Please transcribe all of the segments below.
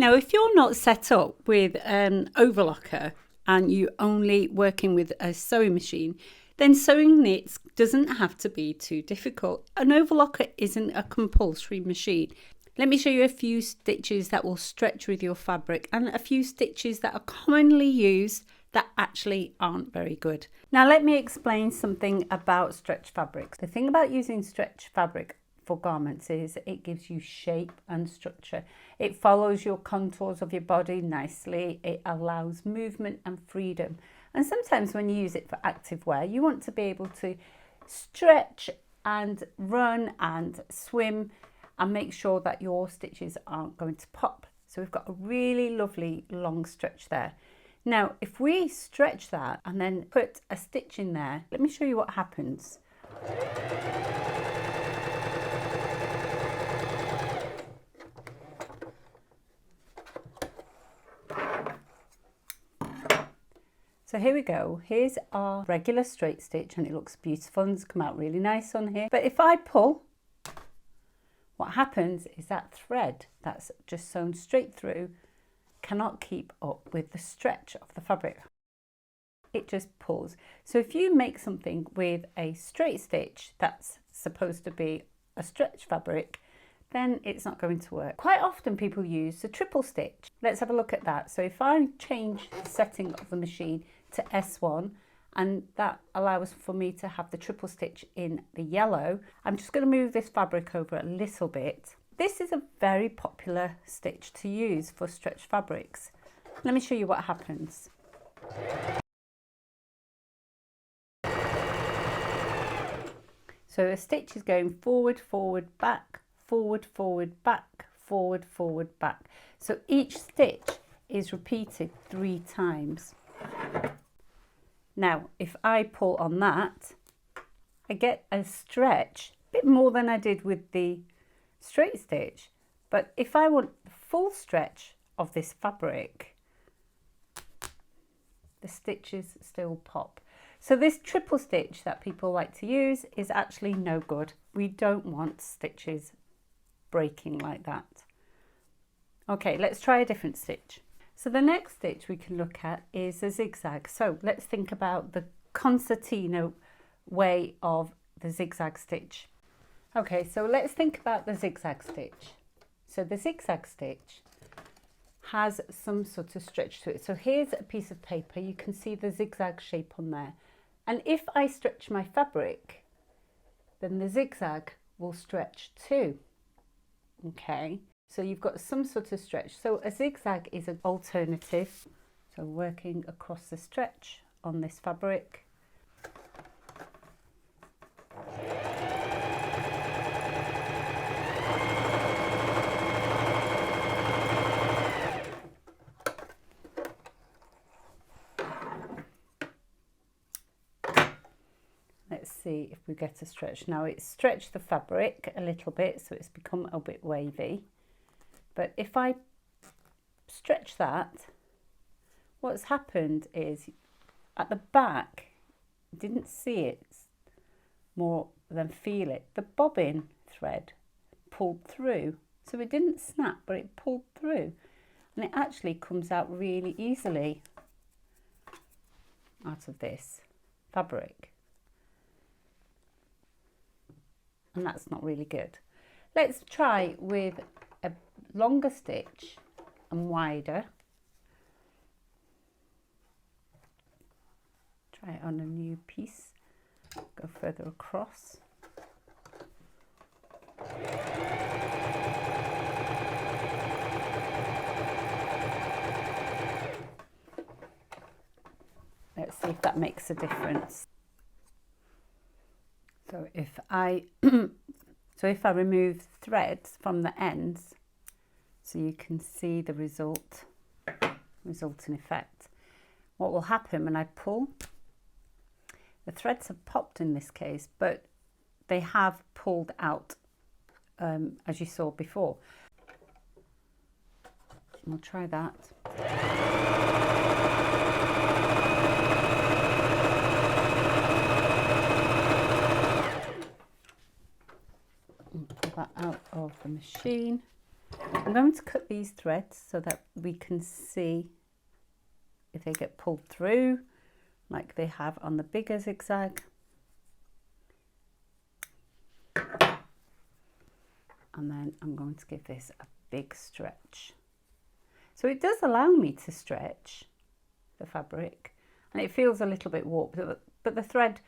Now, if you're not set up with an overlocker and you're only working with a sewing machine, then sewing knits doesn't have to be too difficult. An overlocker isn't a compulsory machine. Let me show you a few stitches that will stretch with your fabric and a few stitches that are commonly used that actually aren't very good. Now let me explain something about stretch fabrics. The thing about using stretch fabric for garments is it gives you shape and structure. It follows your contours of your body nicely. It allows movement and freedom. And sometimes when you use it for active wear, you want to be able to stretch and run and swim and make sure that your stitches aren't going to pop. So we've got a really lovely long stretch there. Now, if we stretch that and then put a stitch in there, let me show you what happens. So here we go. Here's our regular straight stitch and it looks beautiful and it's come out really nice on here. But if I pull, what happens is that thread that's just sewn straight through cannot keep up with the stretch of the fabric. It just pulls. So if you make something with a straight stitch that's supposed to be a stretch fabric, then it's not going to work. Quite often people use the triple stitch. Let's have a look at that. So if I change the setting of the machine to S1, and that allows for me to have the triple stitch in the yellow, I'm just going to move this fabric over a little bit. This is a very popular stitch to use for stretch fabrics. Let me show you what happens. So a stitch is going forward, forward, back, forward, forward, back, forward, forward, back. So each stitch is repeated 3 times. Now, if I pull on that, I get a stretch, a bit more than I did with the straight stitch. But if I want the full stretch of this fabric, the stitches still pop. So this triple stitch that people like to use is actually no good. We don't want stitches breaking like that. Okay, let's try a different stitch. So the next stitch we can look at is a zigzag. So let's think about the concertina way of the zigzag stitch. Okay, so let's think about the zigzag stitch. So the zigzag stitch has some sort of stretch to it. So here's a piece of paper. You can see the zigzag shape on there. And if I stretch my fabric, then the zigzag will stretch too. Okay, so you've got some sort of stretch. So a zigzag is an alternative. So working across the stretch on this fabric. Let's see if we get a stretch. Now it's stretched the fabric a little bit, so it's become a bit wavy. But if I stretch that, what's happened is at the back, didn't see it more than feel it. The bobbin thread pulled through. So it didn't snap, but it pulled through. And it actually comes out really easily out of this fabric. And that's not really good. Let's try with a longer stitch and wider. Try it on a new piece. Go further across. Let's see if that makes a difference. So if I remove threads from the ends, so you can see the resulting effect. What will happen when I pull? The threads have popped in this case, but they have pulled out, as you saw before. We'll try that. Pull that out of the machine. I'm going to cut these threads so that we can see if they get pulled through like they have on the bigger zigzag. And then I'm going to give this a big stretch. So it does allow me to stretch the fabric, and it feels a little bit warped, but the thread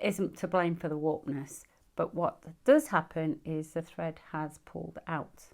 isn't to blame for the warpness. But what does happen is the thread has pulled out.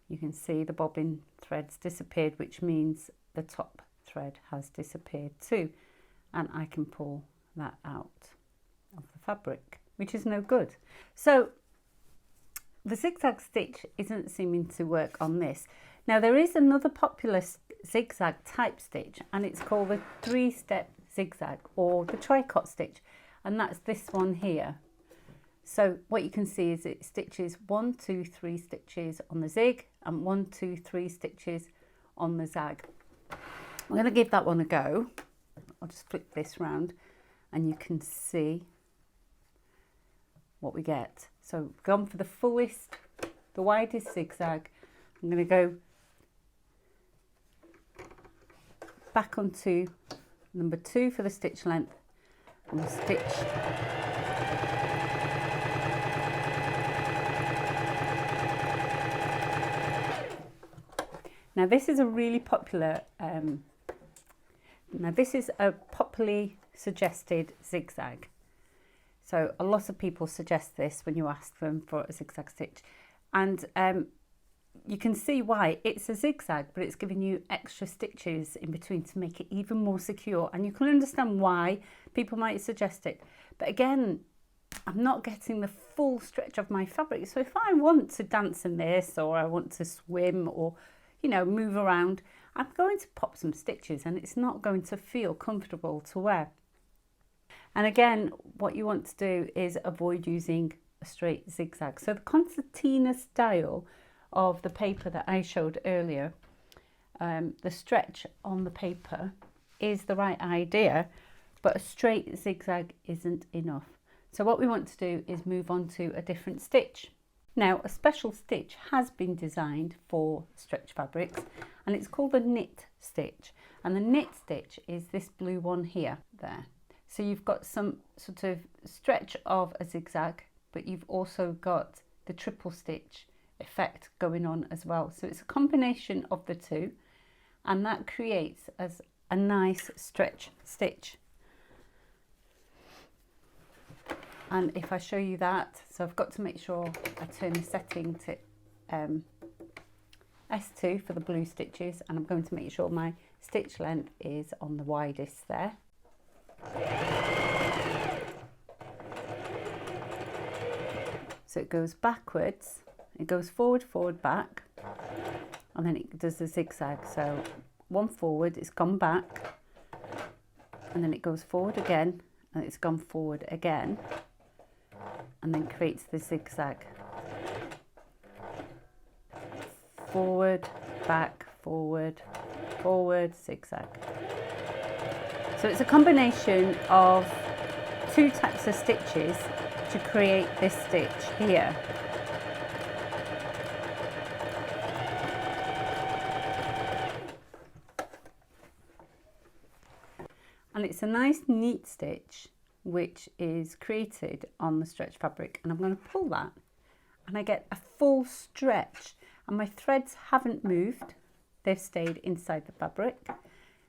You can see the bobbin threads disappeared, which means the top thread has disappeared too. And I can pull that out of the fabric, which is no good. So the zigzag stitch isn't seeming to work on this. Now there is another popular zigzag type stitch, and it's called the 3-step zigzag or the tricot stitch, and that's this one here. So what you can see is it stitches 1, 2, 3 stitches on the zig and 1, 2, 3 stitches on the zag. I'm going to give that one a go. I'll just flip this round and you can see what we get. So gone for the fullest, the widest zigzag. I'm going to go back onto number 2 for the stitch length, and we'll stitch now. This is a really popular popularly suggested zigzag. So a lot of people suggest this when you ask them for a zigzag stitch, and you can see why. It's a zigzag, but it's giving you extra stitches in between to make it even more secure, and you can understand why people might suggest it. But again, I'm not getting the full stretch of my fabric. So if I want to dance in this, or I want to swim, or move around, I'm going to pop some stitches and it's not going to feel comfortable to wear. And again, what you want to do is avoid using a straight zigzag. So the concertina style of the paper that I showed earlier, the stretch on the paper is the right idea, but a straight zigzag isn't enough. So what we want to do is move on to a different stitch. Now, a special stitch has been designed for stretch fabrics, and it's called the knit stitch. And the knit stitch is this blue one here, there. So you've got some sort of stretch of a zigzag, but you've also got the triple stitch effect going on as well. So it's a combination of the two, and that creates as a nice stretch stitch. And if I show you that, so I've got to make sure I turn the setting to S2 for the blue stitches, and I'm going to make sure my stitch length is on the widest there. So it goes backwards, it goes forward, forward, back, and then it does the zigzag. So one forward, it's gone back, and then it goes forward again, and it's gone forward again, and then creates the zigzag. Forward, back, forward, forward, zigzag. So it's a combination of 2 types of stitches to create this stitch here. And it's a nice neat stitch which is created on the stretch fabric, and I'm going to pull that and I get a full stretch, and my threads haven't moved, they've stayed inside the fabric.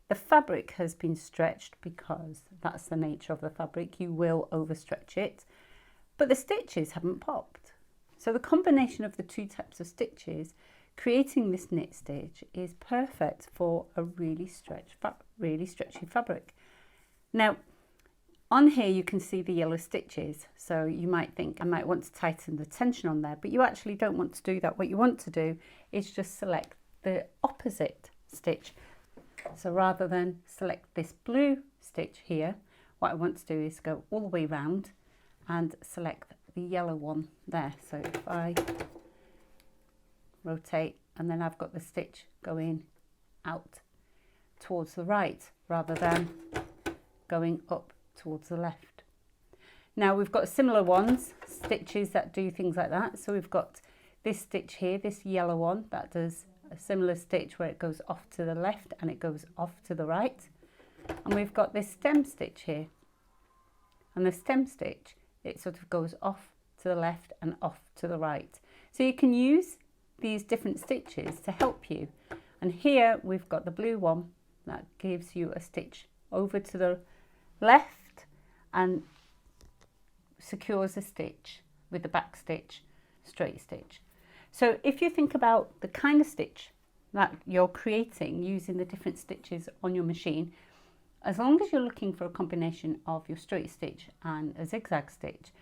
The fabric has been stretched because that's the nature of the fabric, you will overstretch it, but the stitches haven't popped. So the combination of the 2 types of stitches creating this knit stitch is perfect for a really stretchy fabric. Now on here you can see the yellow stitches, so you might think I might want to tighten the tension on there, but you actually don't want to do that. What you want to do is just select the opposite stitch. So rather than select this blue stitch here, what I want to do is go all the way round and select the yellow one there. So if I rotate, and then I've got the stitch going out towards the right rather than going up towards the left. Now we've got similar ones, stitches that do things like that. So we've got this stitch here, this yellow one, that does a similar stitch where it goes off to the left and it goes off to the right. And we've got this stem stitch here. And the stem stitch, it sort of goes off to the left and off to the right. So you can use these different stitches to help you. And here we've got the blue one that gives you a stitch over to the left and secures a stitch with the back stitch, straight stitch. So if you think about the kind of stitch that you're creating using the different stitches on your machine, as long as you're looking for a combination of your straight stitch and a zigzag stitch,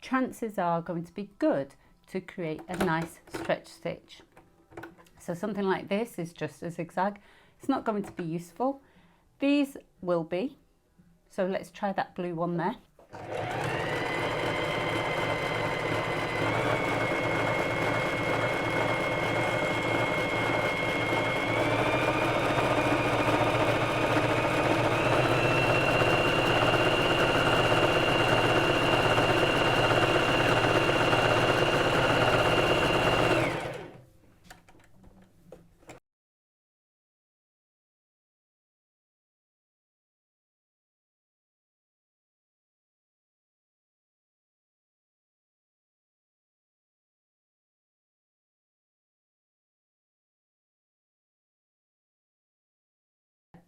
chances are going to be good to create a nice stretch stitch. So something like this is just a zigzag. It's not going to be useful. These will be. So let's try that blue one there.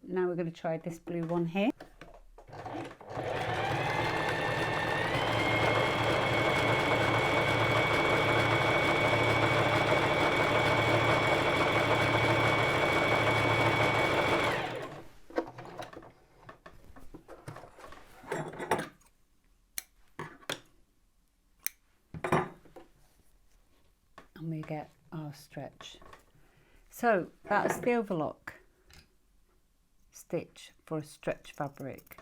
Now we're going to try this blue one here. And we get our stretch. So that's the overlock stitch for a stretch fabric.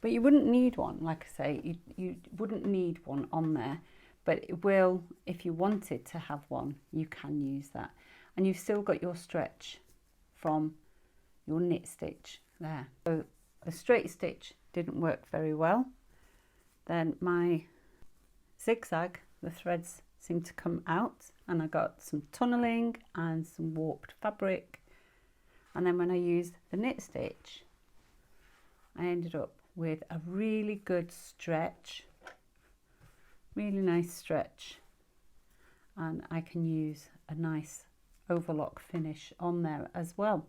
But you wouldn't need one, like I say, you wouldn't need one on there, but it will, if you wanted to have one, you can use that. And you've still got your stretch from your knit stitch there. So the straight stitch didn't work very well. Then my zigzag, the threads seem to come out and I got some tunneling and some warped fabric. And then when I used the knit stitch, I ended up with a really good stretch, really nice stretch. And I can use a nice overlock finish on there as well.